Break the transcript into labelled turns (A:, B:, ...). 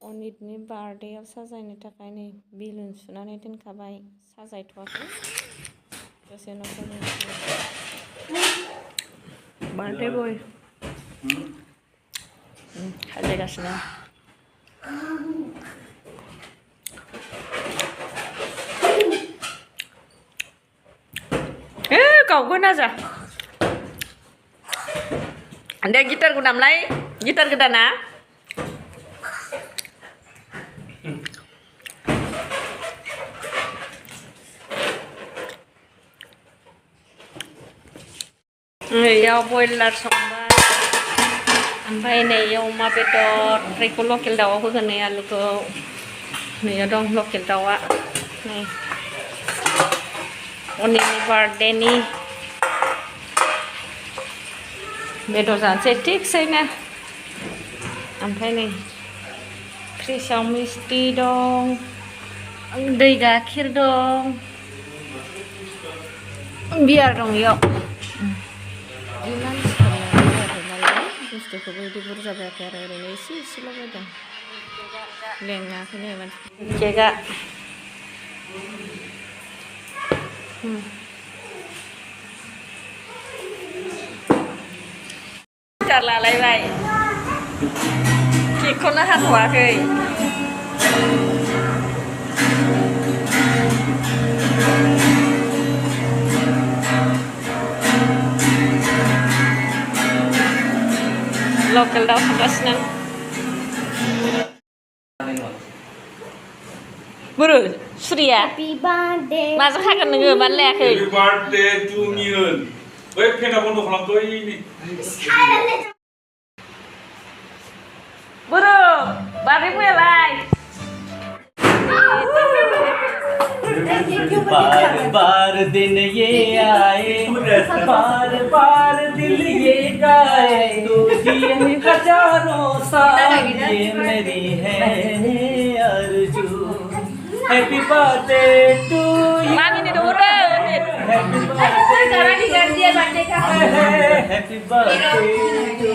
A: अनितनि बार्थडेआव साजायनो थाखाय नै बेलुन सुनानै दोनखाबाय साजायथ'वाखै दसे उनाव साजायनोसै बार्थडे बय साजायगासिनो गावगोन आजा दे गिटारखौ दामलाय गिटार गोदाना नैयाव बयलार संबाय ओमफ्राय नैयाव अमा बेदर ओमफ्रायखौ लकेल दाउआव होगोन नै आलुखौ नैयाव दं लकेल दाउआ नै अनितनि बार्थडेनि बेदर जानोसै थिगसैनो ओमफ्राय नै फ्रिजआव मिस्टि दं दै गाइखेर दं बियार दं इयाव बुस्थुखौबो बिदि बुरजा बायाखै आरो ओरैनो एसे एसेल' बायदों लेङाखैनो मानसि केकआ गिटार लालायबाय केकखौनो हाथ'वाखै लकेल दाउ संगासिनो बोरो सुरिया माजों हागोन नोङो मानो लायाखै बोरो बार्थडे बयालाय
B: बार बार दिन ये आए बार बार दिल ये गाए तू जिए हजारों साल ये मेरी है आरज़ू हैप्पी बर्थडे टू यू
A: मानी ने बोले
B: हैप्पी बर्थडे टू